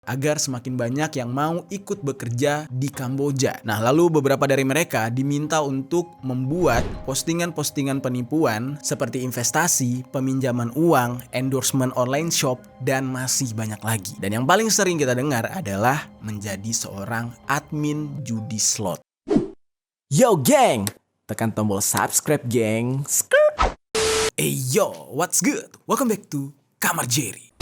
agar semakin banyak yang mau ikut bekerja di Kamboja. Nah, lalu beberapa dari mereka diminta untuk membuat postingan-postingan penipuan seperti investasi, peminjaman uang, endorsement online shop, dan masih banyak lagi. Dan yang paling sering kita dengar adalah menjadi seorang admin judi slot. Yo geng, tekan tombol subscribe geng. Hey yo, what's good? Welcome back to Kamar Jerry.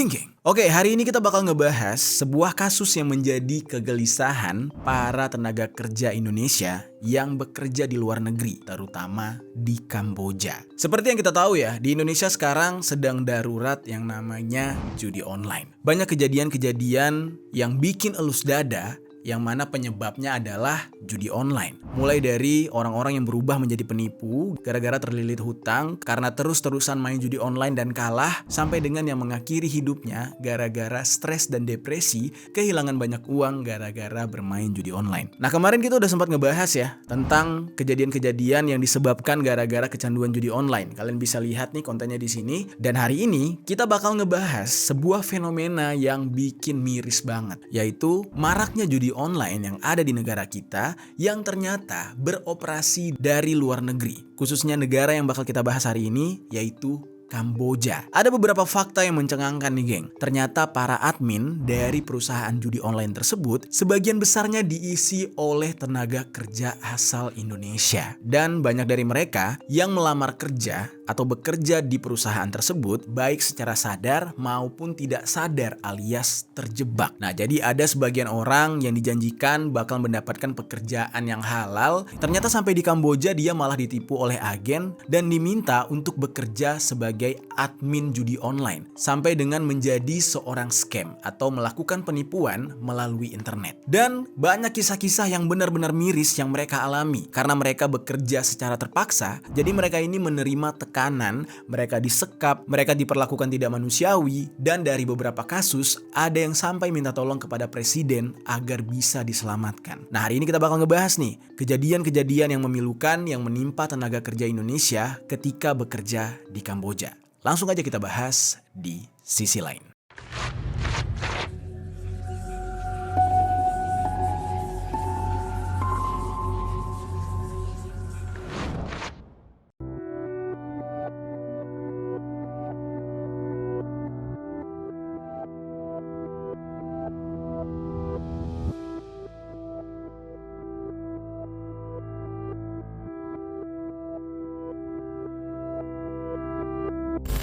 Geng. Oke, hari ini kita bakal ngebahas sebuah kasus yang menjadi kegelisahan para tenaga kerja Indonesia yang bekerja di luar negeri, terutama di Kamboja. Seperti yang kita tahu ya, di Indonesia sekarang sedang darurat yang namanya judi online. Banyak kejadian-kejadian yang bikin elus dada, yang mana penyebabnya adalah judi online. Mulai dari orang-orang yang berubah menjadi penipu gara-gara terlilit hutang karena terus-terusan main judi online dan kalah, sampai dengan yang mengakhiri hidupnya gara-gara stres dan depresi, kehilangan banyak uang gara-gara bermain judi online. Nah, kemarin kita udah sempat ngebahas ya tentang kejadian-kejadian yang disebabkan gara-gara kecanduan judi online. Kalian bisa lihat nih kontennya di sini. Dan hari ini kita bakal ngebahas sebuah fenomena yang bikin miris banget, yaitu maraknya judi online yang ada di negara kita yang ternyata beroperasi dari luar negeri. Khususnya negara yang bakal kita bahas hari ini, yaitu Kamboja. Ada beberapa fakta yang mencengangkan nih geng. Ternyata para admin dari perusahaan judi online tersebut sebagian besarnya diisi oleh tenaga kerja asal Indonesia. Dan banyak dari mereka yang melamar kerja atau bekerja di perusahaan tersebut baik secara sadar maupun tidak sadar alias terjebak. Nah, jadi ada sebagian orang yang dijanjikan bakal mendapatkan pekerjaan yang halal, ternyata sampai di Kamboja dia malah ditipu oleh agen dan diminta untuk bekerja sebagai admin judi online, sampai dengan menjadi seorang scam atau melakukan penipuan melalui internet. Dan banyak kisah-kisah yang benar-benar miris yang mereka alami karena mereka bekerja secara terpaksa. Jadi mereka ini menerima tekanan, mereka disekap, mereka diperlakukan tidak manusiawi, dan dari beberapa kasus ada yang sampai minta tolong kepada presiden agar bisa diselamatkan. Nah, hari ini kita bakal ngebahas nih kejadian-kejadian yang memilukan yang menimpa tenaga kerja Indonesia ketika bekerja di Kamboja. Langsung aja kita bahas di sisi lain.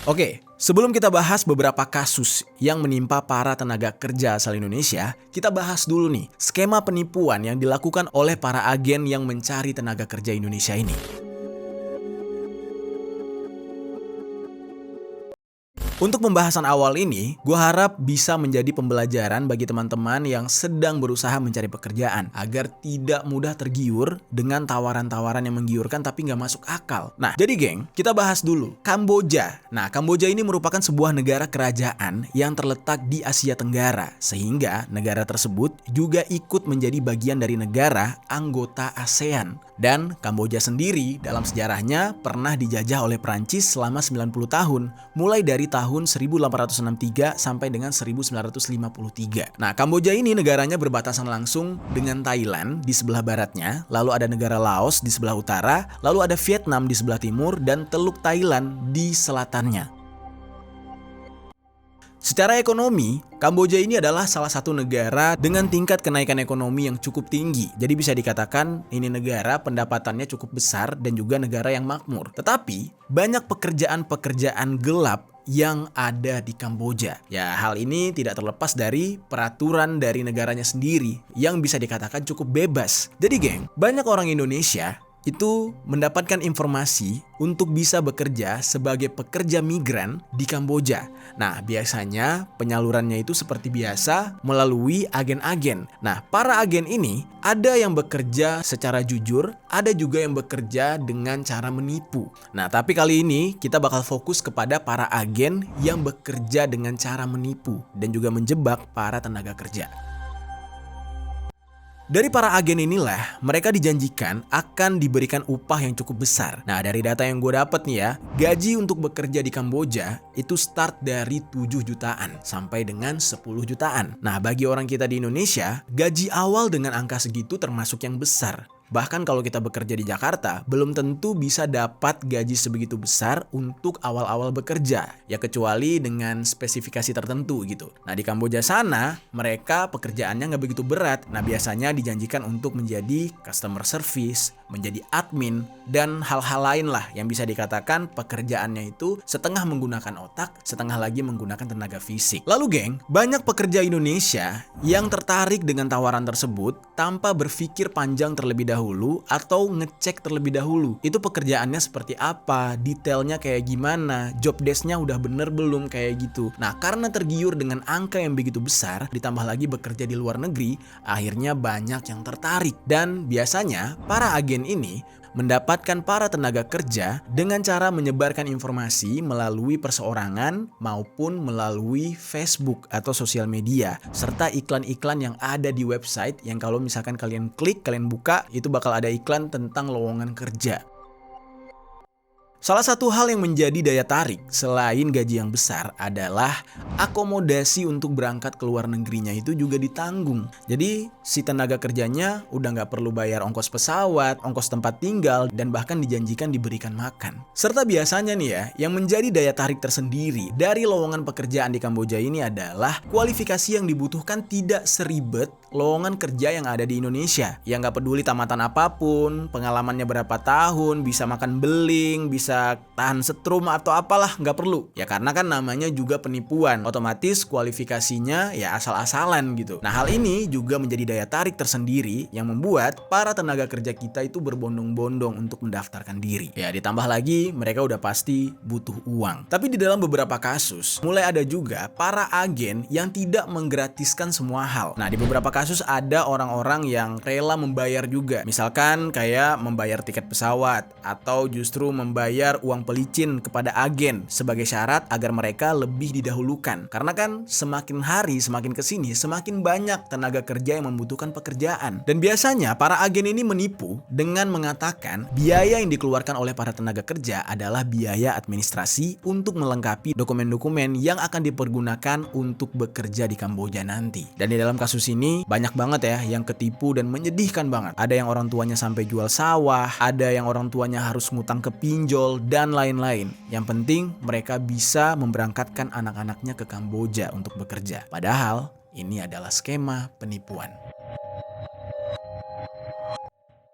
Oke, sebelum kita bahas beberapa kasus yang menimpa para tenaga kerja asal Indonesia, kita bahas dulu nih skema penipuan yang dilakukan oleh para agen yang mencari tenaga kerja Indonesia ini. Untuk pembahasan awal ini, gue harap bisa menjadi pembelajaran bagi teman-teman yang sedang berusaha mencari pekerjaan agar tidak mudah tergiur dengan tawaran-tawaran yang menggiurkan tapi nggak masuk akal. Nah, jadi geng, kita bahas dulu Kamboja. Nah, Kamboja ini merupakan sebuah negara kerajaan yang terletak di Asia Tenggara, sehingga negara tersebut juga ikut menjadi bagian dari negara anggota ASEAN. Dan Kamboja sendiri dalam sejarahnya pernah dijajah oleh Prancis selama 90 tahun, mulai dari tahun 1863 sampai dengan 1953. Nah, Kamboja ini negaranya berbatasan langsung dengan Thailand di sebelah baratnya, lalu ada negara Laos di sebelah utara, lalu ada Vietnam di sebelah timur, dan Teluk Thailand di selatannya. Secara ekonomi, Kamboja ini adalah salah satu negara dengan tingkat kenaikan ekonomi yang cukup tinggi. Jadi bisa dikatakan ini negara pendapatannya cukup besar dan juga negara yang makmur. Tetapi banyak pekerjaan-pekerjaan gelap yang ada di Kamboja. Ya, hal ini tidak terlepas dari peraturan dari negaranya sendiri yang bisa dikatakan cukup bebas. Jadi geng, banyak orang Indonesia itu mendapatkan informasi untuk bisa bekerja sebagai pekerja migran di Kamboja. Nah, biasanya penyalurannya itu seperti biasa melalui agen-agen. Nah, para agen ini ada yang bekerja secara jujur, ada juga yang bekerja dengan cara menipu. Nah, tapi kali ini kita bakal fokus kepada para agen yang bekerja dengan cara menipu dan juga menjebak para tenaga kerja. Dari para agen inilah mereka dijanjikan akan diberikan upah yang cukup besar. Nah, dari data yang gue dapet nih ya, gaji untuk bekerja di Kamboja itu start dari 7 jutaan sampai dengan 10 jutaan. Nah, bagi orang kita di Indonesia, gaji awal dengan angka segitu termasuk yang besar. Bahkan kalau kita bekerja di Jakarta, belum tentu bisa dapat gaji sebegitu besar untuk awal-awal bekerja. Ya kecuali dengan spesifikasi tertentu gitu. Nah di Kamboja sana, mereka pekerjaannya nggak begitu berat. Nah biasanya dijanjikan untuk menjadi customer service, menjadi admin, dan hal-hal lain lah yang bisa dikatakan pekerjaannya itu setengah menggunakan otak, setengah lagi menggunakan tenaga fisik. Lalu geng, banyak pekerja Indonesia yang tertarik dengan tawaran tersebut tanpa berpikir panjang terlebih dahulu atau ngecek terlebih dahulu. Itu pekerjaannya seperti apa, detailnya kayak gimana, job desk-nya udah bener belum kayak gitu. Nah karena tergiur dengan angka yang begitu besar, ditambah lagi bekerja di luar negeri, akhirnya banyak yang tertarik. Dan biasanya para agen ini mendapatkan para tenaga kerja dengan cara menyebarkan informasi melalui perseorangan maupun melalui Facebook atau sosial media, serta iklan-iklan yang ada di website yang kalau misalkan kalian klik, kalian buka, itu bakal ada iklan tentang lowongan kerja. Salah satu hal yang menjadi daya tarik selain gaji yang besar adalah akomodasi untuk berangkat ke luar negerinya itu juga ditanggung. Jadi si tenaga kerjanya udah nggak perlu bayar ongkos pesawat, ongkos tempat tinggal, dan bahkan dijanjikan diberikan makan. Serta biasanya nih ya, yang menjadi daya tarik tersendiri dari lowongan pekerjaan di Kamboja ini adalah kualifikasi yang dibutuhkan tidak seribet lowongan kerja yang ada di Indonesia. Yang nggak peduli tamatan apapun, pengalamannya berapa tahun, bisa makan beling, bisa tahan setrum atau apalah, nggak perlu. Ya karena kan namanya juga penipuan, otomatis kualifikasinya ya asal-asalan gitu. Nah hal ini juga menjadi daya tarik tersendiri yang membuat para tenaga kerja kita itu berbondong-bondong untuk mendaftarkan diri. Ya ditambah lagi mereka udah pasti butuh uang. Tapi di dalam beberapa kasus mulai ada juga para agen yang tidak menggratiskan semua hal. Nah di beberapa kasus ada orang-orang yang rela membayar juga. Misalkan kayak membayar tiket pesawat atau justru membayar uang pelicin kepada agen sebagai syarat agar mereka lebih didahulukan. Karena kan semakin hari semakin kesini semakin banyak tenaga kerja yang membutuhkan pekerjaan. Dan biasanya para agen ini menipu dengan mengatakan biaya yang dikeluarkan oleh para tenaga kerja adalah biaya administrasi untuk melengkapi dokumen-dokumen yang akan dipergunakan untuk bekerja di Kamboja nanti. Dan di dalam kasus ini banyak banget ya yang ketipu dan menyedihkan banget. Ada yang orang tuanya sampai jual sawah, ada yang orang tuanya harus ngutang ke pinjol, dan lain-lain. Yang penting mereka bisa memberangkatkan anak-anaknya ke Kamboja untuk bekerja. Padahal ini adalah skema penipuan.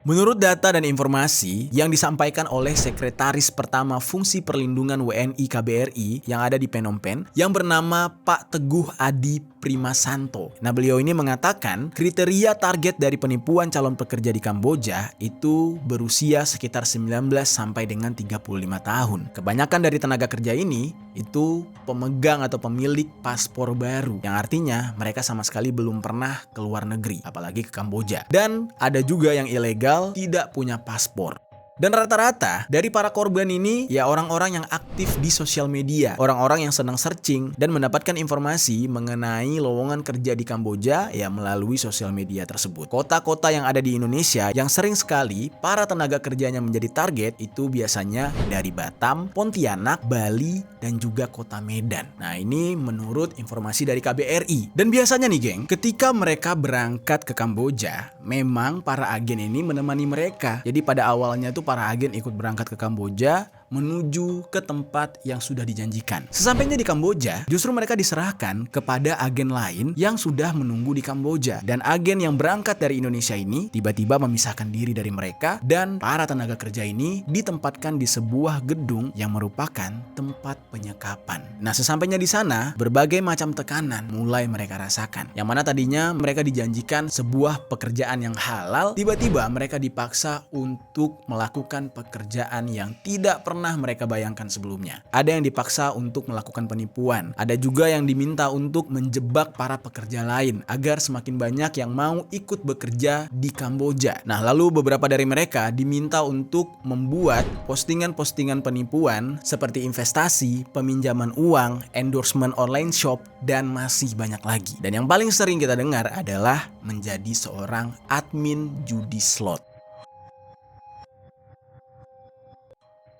Menurut data dan informasi yang disampaikan oleh Sekretaris Pertama Fungsi Perlindungan WNI KBRI yang ada di Phnom Penh yang bernama Pak Teguh Adi Primasanto. Nah beliau ini mengatakan kriteria target dari penipuan calon pekerja di Kamboja itu berusia sekitar 19 sampai dengan 35 tahun. Kebanyakan dari tenaga kerja ini itu pemegang atau pemilik paspor baru yang artinya mereka sama sekali belum pernah ke luar negeri apalagi ke Kamboja. Dan ada juga yang ilegal tidak punya paspor. Dan rata-rata dari para korban ini ya orang-orang yang aktif di sosial media, orang-orang yang senang searching dan mendapatkan informasi mengenai lowongan kerja di Kamboja ya melalui sosial media tersebut. Kota-kota yang ada di Indonesia yang sering sekali para tenaga kerjanya menjadi target itu biasanya dari Batam, Pontianak, Bali, dan juga kota Medan. Nah ini menurut informasi dari KBRI. Dan biasanya nih geng, ketika mereka berangkat ke Kamboja, memang para agen ini menemani mereka. Jadi pada awalnya tuh para agen ikut berangkat ke Kamboja menuju ke tempat yang sudah dijanjikan. Sesampainya di Kamboja, justru mereka diserahkan kepada agen lain yang sudah menunggu di Kamboja. Dan agen yang berangkat dari Indonesia ini tiba-tiba memisahkan diri dari mereka dan para tenaga kerja ini ditempatkan di sebuah gedung yang merupakan tempat penyekapan. Nah, sesampainya di sana, berbagai macam tekanan mulai mereka rasakan. Yang mana tadinya mereka dijanjikan sebuah pekerjaan yang halal, tiba-tiba mereka dipaksa untuk melakukan pekerjaan yang tidak pernah pernah mereka bayangkan sebelumnya. Ada yang dipaksa untuk melakukan penipuan, ada juga yang diminta untuk menjebak para pekerja lain agar semakin banyak yang mau ikut bekerja di Kamboja. Nah, lalu beberapa dari mereka diminta untuk membuat postingan-postingan penipuan seperti investasi, peminjaman uang, endorsement online shop, dan masih banyak lagi. Dan yang paling sering kita dengar adalah menjadi seorang admin judi slot.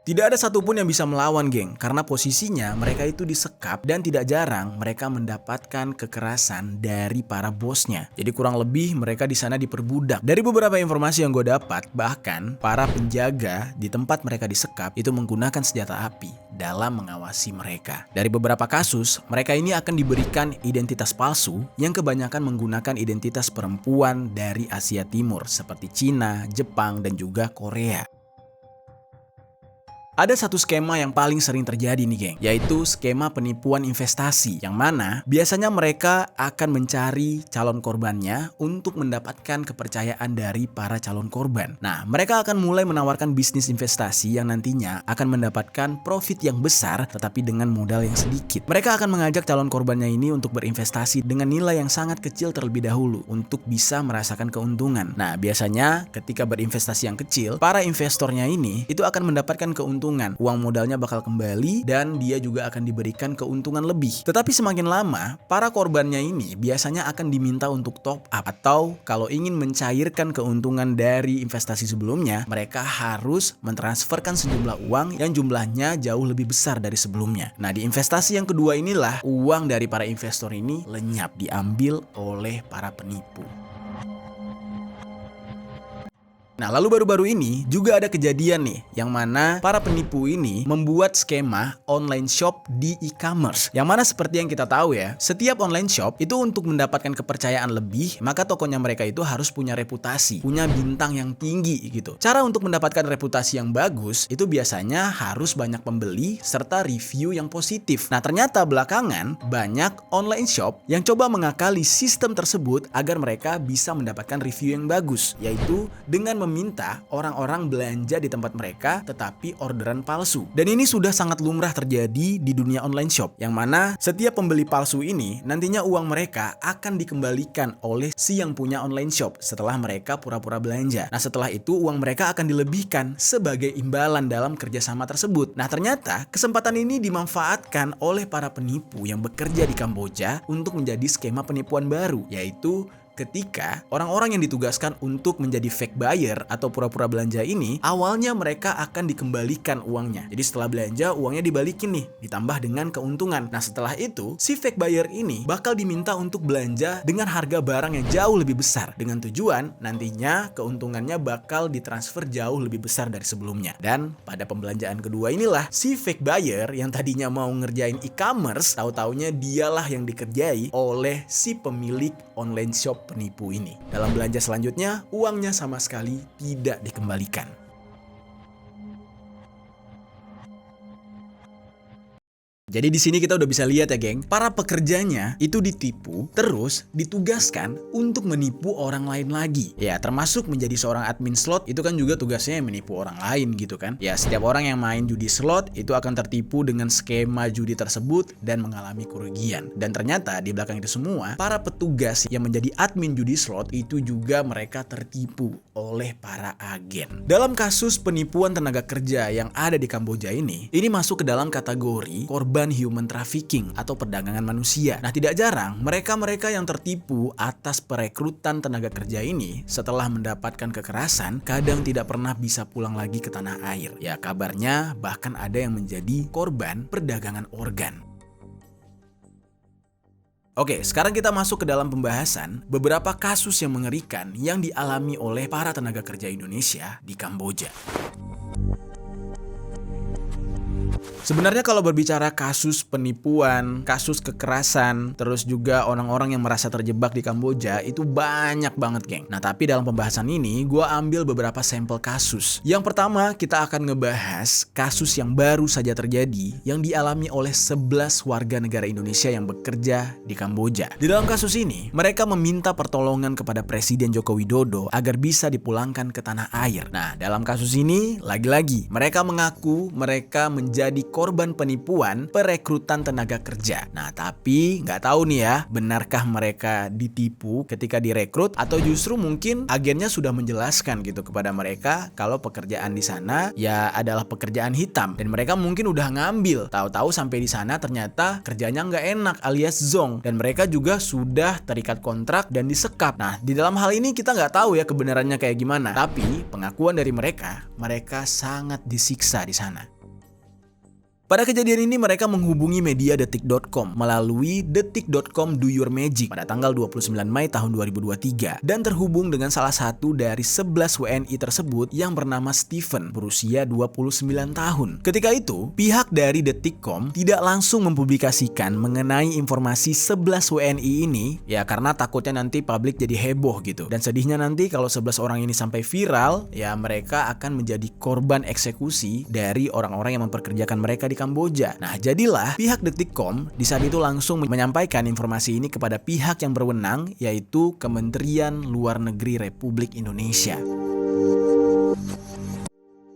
Tidak ada satupun yang bisa melawan, geng, karena posisinya mereka itu disekap dan tidak jarang mereka mendapatkan kekerasan dari para bosnya. Jadi kurang lebih mereka di sana diperbudak. Dari beberapa informasi yang gue dapat, bahkan para penjaga di tempat mereka disekap itu menggunakan senjata api dalam mengawasi mereka. Dari beberapa kasus, mereka ini akan diberikan identitas palsu yang kebanyakan menggunakan identitas perempuan dari Asia Timur seperti Cina, Jepang, dan juga Korea. Ada satu skema yang paling sering terjadi nih, geng, yaitu skema penipuan investasi, yang mana biasanya mereka akan mencari calon korbannya untuk mendapatkan kepercayaan dari para calon korban. Nah, mereka akan mulai menawarkan bisnis investasi yang nantinya akan mendapatkan profit yang besar tetapi dengan modal yang sedikit. Mereka akan mengajak calon korbannya ini untuk berinvestasi dengan nilai yang sangat kecil terlebih dahulu untuk bisa merasakan keuntungan. Nah, biasanya ketika berinvestasi yang kecil, para investornya ini itu akan mendapatkan keuntungan. Uang modalnya bakal kembali dan dia juga akan diberikan keuntungan lebih. Tetapi semakin lama, para korbannya ini biasanya akan diminta untuk top up, atau kalau ingin mencairkan keuntungan dari investasi sebelumnya, mereka harus mentransferkan sejumlah uang yang jumlahnya jauh lebih besar dari sebelumnya. Nah, di investasi yang kedua inilah uang dari para investor ini lenyap, diambil oleh para penipu. Nah, lalu baru-baru ini juga ada kejadian nih, yang mana para penipu ini membuat skema online shop di e-commerce. Yang mana seperti yang kita tahu ya, setiap online shop itu untuk mendapatkan kepercayaan lebih, maka tokonya mereka itu harus punya reputasi, punya bintang yang tinggi gitu. Cara untuk mendapatkan reputasi yang bagus, itu biasanya harus banyak pembeli serta review yang positif. Nah, ternyata belakangan banyak online shop yang coba mengakali sistem tersebut agar mereka bisa mendapatkan review yang bagus, yaitu dengan meminta orang-orang belanja di tempat mereka tetapi orderan palsu. Dan ini sudah sangat lumrah terjadi di dunia online shop, yang mana setiap pembeli palsu ini nantinya uang mereka akan dikembalikan oleh si yang punya online shop setelah mereka pura-pura belanja. Nah, setelah itu uang mereka akan dilebihkan sebagai imbalan dalam kerjasama tersebut. Nah, ternyata kesempatan ini dimanfaatkan oleh para penipu yang bekerja di Kamboja untuk menjadi skema penipuan baru, yaitu ketika orang-orang yang ditugaskan untuk menjadi fake buyer atau pura-pura belanja ini, awalnya mereka akan dikembalikan uangnya. Jadi setelah belanja, uangnya dibalikin nih, ditambah dengan keuntungan. Nah, setelah itu, si fake buyer ini bakal diminta untuk belanja dengan harga barang yang jauh lebih besar, dengan tujuan nantinya keuntungannya bakal ditransfer jauh lebih besar dari sebelumnya. Dan pada pembelanjaan kedua inilah, si fake buyer yang tadinya mau ngerjain e-commerce, tahu-taunya dialah yang dikerjai oleh si pemilik online shop penipu ini. Dalam belanja selanjutnya, uangnya sama sekali tidak dikembalikan. Jadi di sini kita udah bisa lihat ya, geng, para pekerjanya itu ditipu, terus ditugaskan untuk menipu orang lain lagi. Ya, termasuk menjadi seorang admin slot itu kan juga tugasnya menipu orang lain gitu kan. Ya, setiap orang yang main judi slot itu akan tertipu dengan skema judi tersebut dan mengalami kerugian. Dan ternyata di belakang itu semua, para petugas yang menjadi admin judi slot itu juga mereka tertipu oleh para agen. Dalam kasus penipuan tenaga kerja yang ada di Kamboja ini masuk ke dalam kategori korban human trafficking atau perdagangan manusia. Nah, tidak jarang mereka-mereka yang tertipu atas perekrutan tenaga kerja ini setelah mendapatkan kekerasan kadang tidak pernah bisa pulang lagi ke tanah air. Ya, kabarnya bahkan ada yang menjadi korban perdagangan organ. Oke, sekarang kita masuk ke dalam pembahasan beberapa kasus yang mengerikan yang dialami oleh para tenaga kerja Indonesia di Kamboja. Sebenarnya kalau berbicara kasus penipuan, kasus kekerasan, terus juga orang-orang yang merasa terjebak di Kamboja itu banyak banget, geng. Nah, tapi dalam pembahasan ini gue ambil beberapa sampel kasus. Yang pertama, kita akan ngebahas kasus yang baru saja terjadi yang dialami oleh 11 warga negara Indonesia yang bekerja di Kamboja. Di dalam kasus ini, mereka meminta pertolongan kepada Presiden Joko Widodo agar bisa dipulangkan ke tanah air. Nah, dalam kasus ini, lagi-lagi mereka mengaku mereka menjadi korban penipuan perekrutan tenaga kerja. Nah, tapi nggak tahu nih ya, benarkah mereka ditipu ketika direkrut atau justru mungkin agennya sudah menjelaskan gitu kepada mereka kalau pekerjaan di sana ya adalah pekerjaan hitam dan mereka mungkin udah ngambil. Tahu-tahu sampai di sana ternyata kerjanya nggak enak alias zong dan mereka juga sudah terikat kontrak dan disekap. Nah, di dalam hal ini kita nggak tahu ya kebenarannya kayak gimana. Tapi pengakuan dari mereka sangat disiksa di sana. Pada kejadian ini mereka menghubungi media detik.com melalui detik.com Do Your Magic pada tanggal 29 Mei tahun 2023 dan terhubung dengan salah satu dari 11 WNI tersebut yang bernama Steven berusia 29 tahun. Ketika itu, pihak dari detik.com tidak langsung mempublikasikan mengenai informasi 11 WNI ini ya karena takutnya nanti publik jadi heboh gitu. Dan sedihnya nanti kalau 11 orang ini sampai viral ya mereka akan menjadi korban eksekusi dari orang-orang yang memperkerjakan mereka di Kamboja. Nah, jadilah pihak detik.com di saat itu langsung menyampaikan informasi ini kepada pihak yang berwenang, yaitu Kementerian Luar Negeri Republik Indonesia.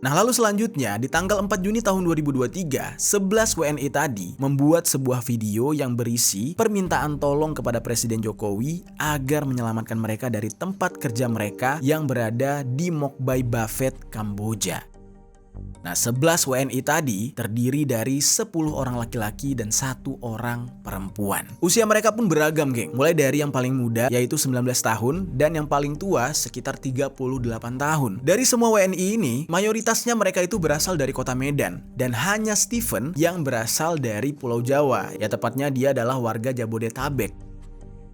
Nah, lalu selanjutnya di tanggal 4 Juni tahun 2023, 11 WNI tadi membuat sebuah video yang berisi permintaan tolong kepada Presiden Jokowi agar menyelamatkan mereka dari tempat kerja mereka yang berada di Mok Bai Baphet, Kamboja. Nah, 11 WNI tadi terdiri dari 10 orang laki-laki dan 1 orang perempuan. Usia mereka pun beragam, geng. Mulai dari yang paling muda yaitu 19 tahun dan yang paling tua sekitar 38 tahun. Dari semua WNI ini, mayoritasnya mereka itu berasal dari kota Medan dan hanya Steven yang berasal dari Pulau Jawa. Ya tepatnya dia adalah warga Jabodetabek.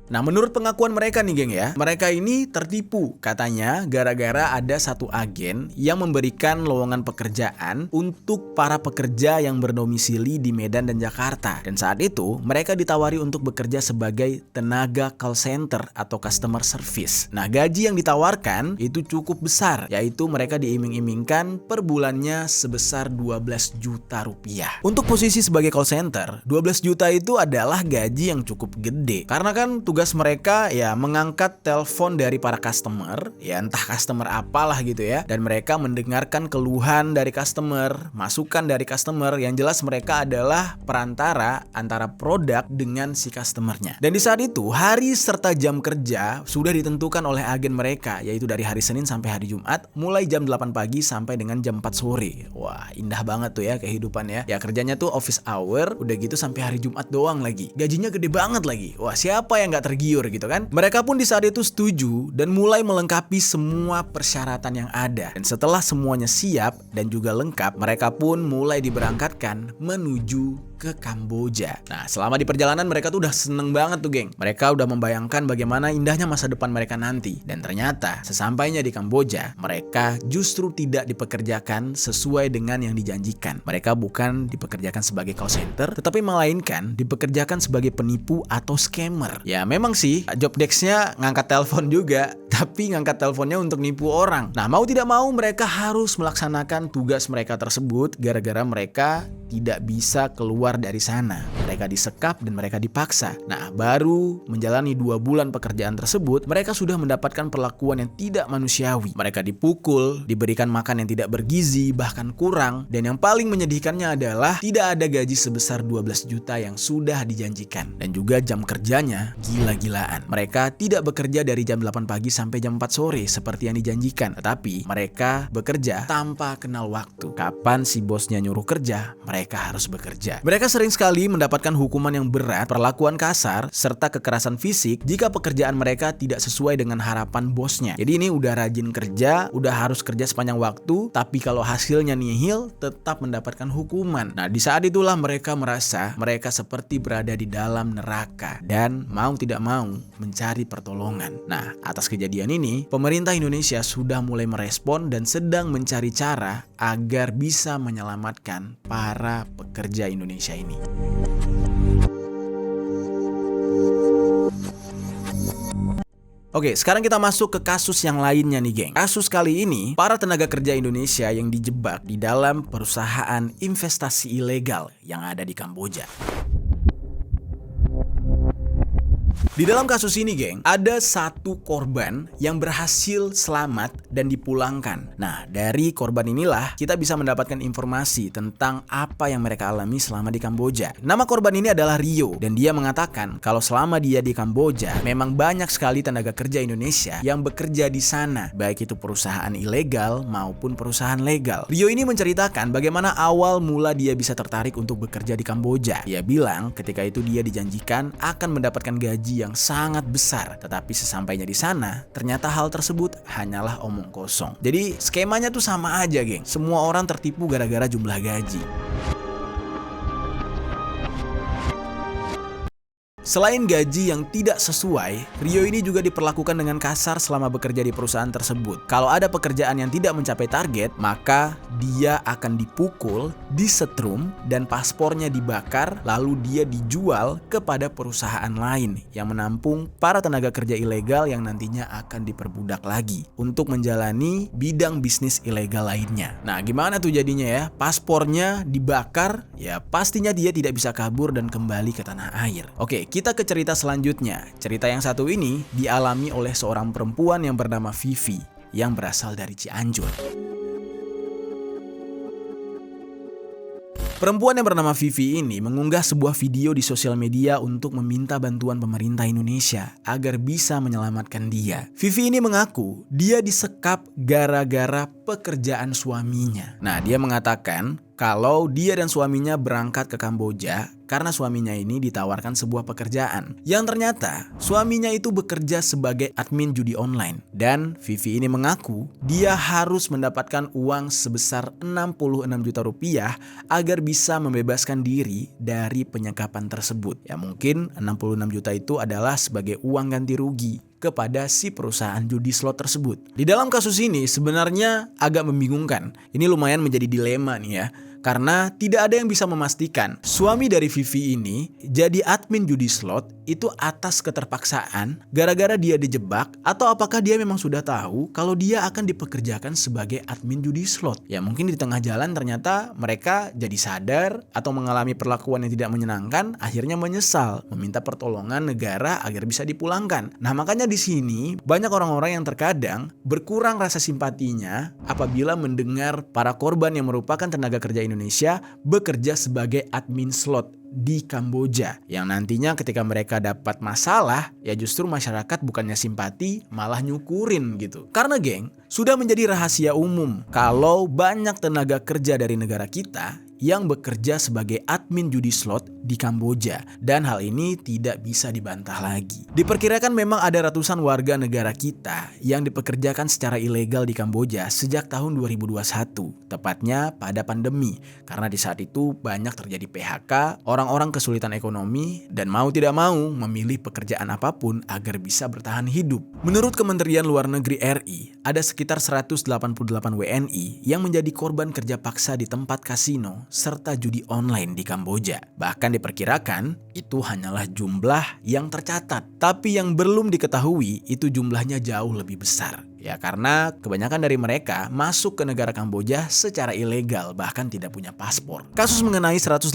Nah, menurut pengakuan mereka nih, geng ya, mereka ini tertipu katanya gara-gara ada satu agen yang memberikan lowongan pekerjaan untuk para pekerja yang berdomisili di Medan dan Jakarta. Dan saat itu mereka ditawari untuk bekerja sebagai tenaga call center atau customer service. Nah, gaji yang ditawarkan itu cukup besar, yaitu mereka diiming-imingkan per bulannya sebesar 12 juta rupiah. Untuk posisi sebagai call center, 12 juta itu adalah gaji yang cukup gede. Karena kan tugas mereka ya mengangkat telepon dari para customer, ya entah customer apalah gitu ya, dan mereka mendengarkan keluhan dari customer, masukan dari customer, yang jelas mereka adalah perantara antara produk dengan si customernya. Dan di saat itu hari serta jam kerja sudah ditentukan oleh agen mereka, yaitu dari hari Senin sampai hari Jumat, mulai jam 8 pagi sampai dengan jam 4 sore. Wah, indah banget tuh ya kehidupannya. Ya kerjanya tuh office hour, udah gitu sampai hari Jumat doang lagi. Gajinya gede banget lagi. Wah, siapa yang gak tergiur gitu kan. Mereka pun di saat itu setuju dan mulai melengkapi semua persyaratan yang ada. Dan setelah semuanya siap dan juga lengkap, mereka pun mulai diberangkatkan menuju ke Kamboja. Nah, selama di perjalanan mereka tuh udah seneng banget tuh, geng. Mereka udah membayangkan bagaimana indahnya masa depan mereka nanti. Dan ternyata sesampainya di Kamboja, mereka justru tidak dipekerjakan sesuai dengan yang dijanjikan. Mereka bukan dipekerjakan sebagai call center, tetapi melainkan dipekerjakan sebagai penipu atau scammer. Ya memang sih job desk-nya ngangkat telepon juga, tapi ngangkat teleponnya untuk nipu orang. Nah, mau tidak mau mereka harus melaksanakan tugas mereka tersebut gara-gara mereka tidak bisa keluar dari sana. Mereka disekap dan mereka dipaksa. Nah, baru menjalani 2 bulan pekerjaan tersebut, mereka sudah mendapatkan perlakuan yang tidak manusiawi. Mereka dipukul, diberikan makan yang tidak bergizi, bahkan kurang. Dan yang paling menyedihkannya adalah tidak ada gaji sebesar 12 juta yang sudah dijanjikan. Dan juga jam kerjanya gila-gilaan. Mereka tidak bekerja dari jam 8 pagi sampai jam 4 sore seperti yang dijanjikan. Tetapi mereka bekerja tanpa kenal waktu. Kapan si bosnya nyuruh kerja, mereka harus bekerja. Mereka sering sekali mendapatkan mendapatkan hukuman yang berat, perlakuan kasar, serta kekerasan fisik jika pekerjaan mereka tidak sesuai dengan harapan bosnya. Jadi ini udah rajin kerja, udah harus kerja sepanjang waktu, tapi kalau hasilnya nihil, tetap mendapatkan hukuman. Nah, di saat itulah mereka merasa mereka seperti berada di dalam neraka dan mau tidak mau mencari pertolongan. Nah, atas kejadian ini, pemerintah Indonesia sudah mulai merespon dan sedang mencari cara agar bisa menyelamatkan para pekerja Indonesia ini. Oke, sekarang kita masuk ke kasus yang lainnya nih, geng. Kasus kali ini, para tenaga kerja Indonesia yang dijebak di dalam perusahaan investasi ilegal yang ada di Kamboja. Di dalam kasus ini, geng, ada satu korban yang berhasil selamat dan dipulangkan. Nah, dari korban inilah kita bisa mendapatkan informasi tentang apa yang mereka alami selama di Kamboja. Nama korban ini adalah Rio, dan dia mengatakan kalau selama dia di Kamboja, memang banyak sekali tenaga kerja Indonesia yang bekerja di sana, baik itu perusahaan ilegal maupun perusahaan legal. Rio ini menceritakan bagaimana awal mula dia bisa tertarik untuk bekerja di Kamboja. Dia bilang ketika itu dia dijanjikan akan mendapatkan gaji yang sangat besar, tetapi sesampainya di sana ternyata hal tersebut hanyalah omong kosong. Jadi skemanya tuh sama aja, geng. Semua orang tertipu gara-gara jumlah gaji. Selain gaji yang tidak sesuai, Rio ini juga diperlakukan dengan kasar selama bekerja di perusahaan tersebut. Kalau ada pekerjaan yang tidak mencapai target, maka dia akan dipukul, disetrum, dan paspornya dibakar, lalu dia dijual kepada perusahaan lain yang menampung para tenaga kerja ilegal yang nantinya akan diperbudak lagi untuk menjalani bidang bisnis ilegal lainnya. Nah, gimana tuh jadinya ya? Paspornya dibakar, ya pastinya dia tidak bisa kabur dan kembali ke tanah air. Oke, kita ke cerita selanjutnya. Cerita yang satu ini dialami oleh seorang perempuan yang bernama Vivi yang berasal dari Cianjur. Perempuan yang bernama Vivi ini mengunggah sebuah video di sosial media untuk meminta bantuan pemerintah Indonesia agar bisa menyelamatkan dia. Vivi ini mengaku dia disekap gara-gara pekerjaan suaminya. Nah, dia mengatakan kalau dia dan suaminya berangkat ke Kamboja karena suaminya ini ditawarkan sebuah pekerjaan yang ternyata suaminya itu bekerja sebagai admin judi online. Dan Vivi ini mengaku dia harus mendapatkan uang sebesar 66 juta rupiah agar bisa membebaskan diri dari penyekapan tersebut. Ya mungkin 66 juta itu adalah sebagai uang ganti rugi kepada si perusahaan judi slot tersebut. Di dalam kasus ini sebenarnya agak membingungkan. Ini lumayan menjadi dilema nih ya. Karena tidak ada yang bisa memastikan suami dari Vivi ini jadi admin judi slot itu atas keterpaksaan gara-gara dia dijebak atau apakah dia memang sudah tahu kalau dia akan dipekerjakan sebagai admin judi slot. Ya mungkin di tengah jalan ternyata mereka jadi sadar atau mengalami perlakuan yang tidak menyenangkan, akhirnya menyesal, meminta pertolongan negara agar bisa dipulangkan. Nah, makanya di sini banyak orang-orang yang terkadang berkurang rasa simpatinya apabila mendengar para korban yang merupakan tenaga kerja Indonesia bekerja sebagai admin slot di Kamboja, yang nantinya ketika mereka dapat masalah ya justru masyarakat bukannya simpati malah nyukurin gitu. Karena geng, sudah menjadi rahasia umum kalau banyak tenaga kerja dari negara kita yang bekerja sebagai admin judi slot di Kamboja, dan hal ini tidak bisa dibantah lagi. Diperkirakan memang ada ratusan warga negara kita yang dipekerjakan secara ilegal di Kamboja sejak tahun 2021, tepatnya pada pandemi, karena di saat itu banyak terjadi PHK, orang-orang kesulitan ekonomi, dan mau tidak mau memilih pekerjaan apapun agar bisa bertahan hidup. Menurut Kementerian Luar Negeri RI, ada sekitar 188 WNI yang menjadi korban kerja paksa di tempat kasino serta judi online di Kamboja. Bahkan diperkirakan itu hanyalah jumlah yang tercatat, tapi yang belum diketahui itu jumlahnya jauh lebih besar. Ya karena kebanyakan dari mereka masuk ke negara Kamboja secara ilegal, bahkan tidak punya paspor. Kasus mengenai 188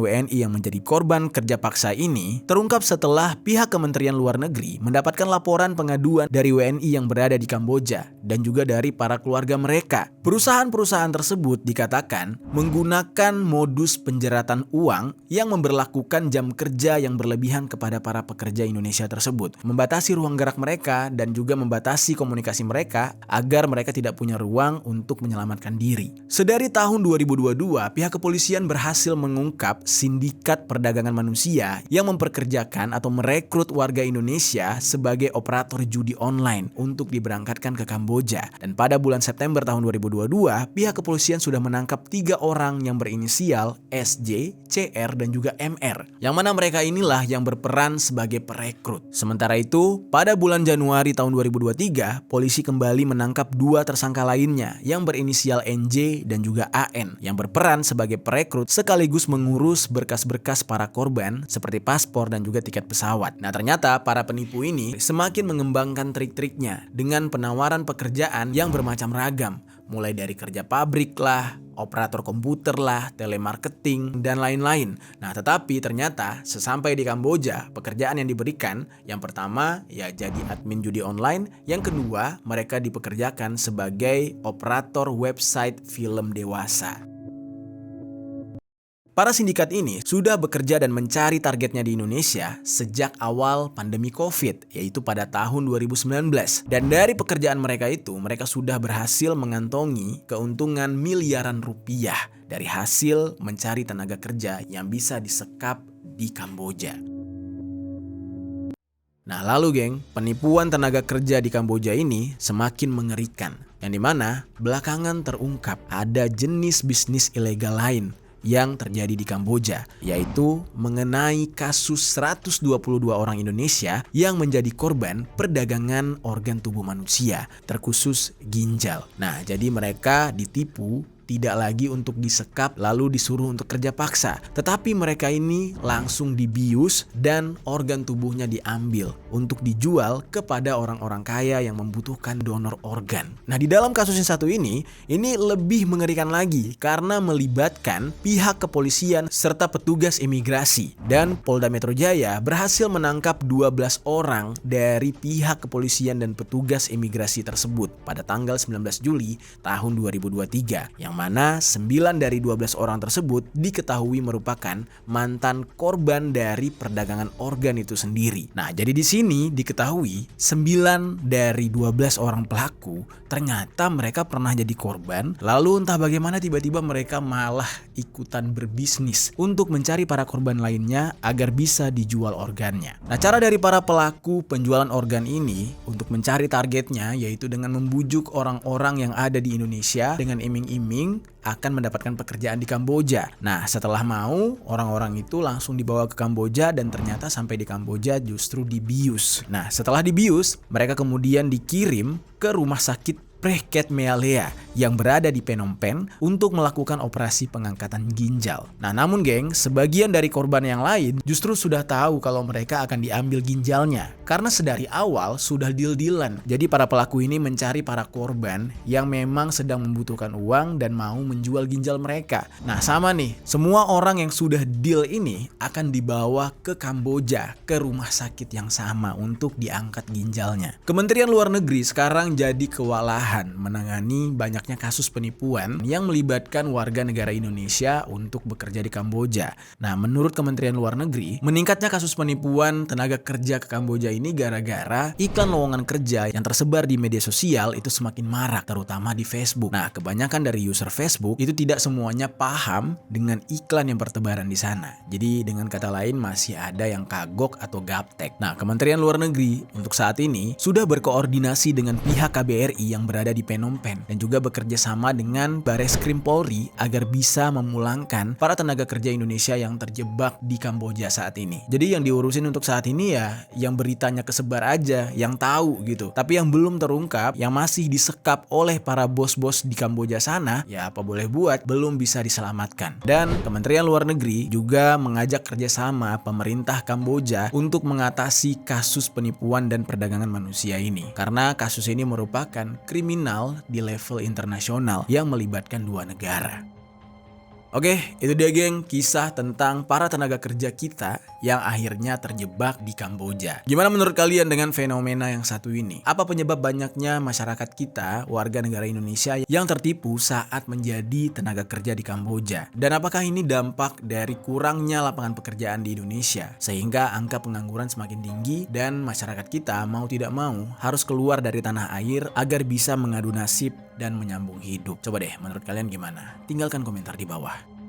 WNI yang menjadi korban kerja paksa ini terungkap setelah pihak Kementerian Luar Negeri mendapatkan laporan pengaduan dari WNI yang berada di Kamboja dan juga dari para keluarga mereka. Perusahaan-perusahaan tersebut dikatakan menggunakan modus penjeratan uang yang memberlakukan jam kerja yang berlebihan kepada para pekerja Indonesia tersebut, membatasi ruang gerak mereka dan juga membatasi komunikasi mereka agar mereka tidak punya ruang untuk menyelamatkan diri. Sedari tahun 2022, pihak kepolisian berhasil mengungkap sindikat perdagangan manusia yang memperkerjakan atau merekrut warga Indonesia sebagai operator judi online untuk diberangkatkan ke Kamboja. Dan pada bulan September tahun 2022, pihak kepolisian sudah menangkap 3 orang yang berinisial SJ, CR, dan juga MR. Yang mana mereka inilah yang berperan sebagai perekrut. Sementara itu, pada bulan Januari tahun 2023, polisi kembali menangkap 2 tersangka lainnya yang berinisial NJ dan juga AN yang berperan sebagai perekrut sekaligus mengurus berkas-berkas para korban seperti paspor dan juga tiket pesawat. Nah, ternyata para penipu ini semakin mengembangkan trik-triknya dengan penawaran pekerjaan yang bermacam ragam, mulai dari kerja pabrik lah, operator komputer lah, telemarketing, dan lain-lain. Nah, tetapi ternyata sesampai di Kamboja, pekerjaan yang diberikan, yang pertama ya jadi admin judi online, yang kedua mereka dipekerjakan sebagai operator website film dewasa. Para sindikat ini sudah bekerja dan mencari targetnya di Indonesia sejak awal pandemi COVID, yaitu pada tahun 2019. Dan dari pekerjaan mereka itu, mereka sudah berhasil mengantongi keuntungan miliaran rupiah dari hasil mencari tenaga kerja yang bisa disekap di Kamboja. Nah lalu geng, penipuan tenaga kerja di Kamboja ini semakin mengerikan. Yang dimana belakangan terungkap ada jenis bisnis ilegal lain yang terjadi di Kamboja, yaitu mengenai kasus 122 orang Indonesia yang menjadi korban perdagangan organ tubuh manusia, terkhusus ginjal. Nah, jadi mereka ditipu tidak lagi untuk disekap lalu disuruh untuk kerja paksa, tetapi mereka ini langsung dibius dan organ tubuhnya diambil untuk dijual kepada orang-orang kaya yang membutuhkan donor organ. Nah, di dalam kasus yang satu ini lebih mengerikan lagi karena melibatkan pihak kepolisian serta petugas imigrasi, dan Polda Metro Jaya berhasil menangkap 12 orang dari pihak kepolisian dan petugas imigrasi tersebut pada tanggal 19 Juli tahun 2023, yang mana 9 dari 12 orang tersebut diketahui merupakan mantan korban dari perdagangan organ itu sendiri. Nah, jadi di sini diketahui 9 dari 12 orang pelaku ternyata mereka pernah jadi korban, lalu entah bagaimana tiba-tiba mereka malah ikutan berbisnis untuk mencari para korban lainnya agar bisa dijual organnya. Nah, cara dari para pelaku penjualan organ ini untuk mencari targetnya yaitu dengan membujuk orang-orang yang ada di Indonesia dengan iming-iming akan mendapatkan pekerjaan di Kamboja. Nah, setelah mau, orang-orang itu langsung dibawa ke Kamboja dan ternyata sampai di Kamboja justru dibius. Nah, setelah dibius, mereka kemudian dikirim ke rumah sakit Preket Mealea yang berada di Phnom Penh untuk melakukan operasi pengangkatan ginjal. Nah, namun geng, sebagian dari korban yang lain justru sudah tahu kalau mereka akan diambil ginjalnya karena sedari awal sudah deal-dealan. Jadi para pelaku ini mencari para korban yang memang sedang membutuhkan uang dan mau menjual ginjal mereka. Nah, sama nih, semua orang yang sudah deal ini akan dibawa ke Kamboja, ke rumah sakit yang sama untuk diangkat ginjalnya. Kementerian Luar Negeri sekarang jadi kewalahan menangani banyaknya kasus penipuan yang melibatkan warga negara Indonesia untuk bekerja di Kamboja. Nah, menurut Kementerian Luar Negeri, meningkatnya kasus penipuan tenaga kerja ke Kamboja ini gara-gara iklan lowongan kerja yang tersebar di media sosial itu semakin marak, terutama di Facebook. Nah, kebanyakan dari user Facebook itu tidak semuanya paham dengan iklan yang bertebaran di sana. Jadi, dengan kata lain masih ada yang kagok atau gaptek. Nah, Kementerian Luar Negeri untuk saat ini sudah berkoordinasi dengan pihak KBRI yang berada di Phnom Penh dan juga bekerja sama dengan Bareskrim Polri agar bisa memulangkan para tenaga kerja Indonesia yang terjebak di Kamboja saat ini. Jadi yang diurusin untuk saat ini ya yang beritanya kesebar aja, yang tahu gitu. Tapi yang belum terungkap, yang masih disekap oleh para bos-bos di Kamboja sana, ya apa boleh buat, belum bisa diselamatkan. Dan Kementerian Luar Negeri juga mengajak kerjasama pemerintah Kamboja untuk mengatasi kasus penipuan dan perdagangan manusia ini. Karena kasus ini merupakan kriminal di level internasional yang melibatkan dua negara. Oke, itu dia geng, kisah tentang para tenaga kerja kita yang akhirnya terjebak di Kamboja. Gimana menurut kalian dengan fenomena yang satu ini? Apa penyebab banyaknya masyarakat kita, warga negara Indonesia yang tertipu saat menjadi tenaga kerja di Kamboja? Dan apakah ini dampak dari kurangnya lapangan pekerjaan di Indonesia sehingga angka pengangguran semakin tinggi dan masyarakat kita mau tidak mau harus keluar dari tanah air agar bisa mengadu nasib dan menyambung hidup? Coba deh, menurut kalian gimana? Tinggalkan komentar di bawah.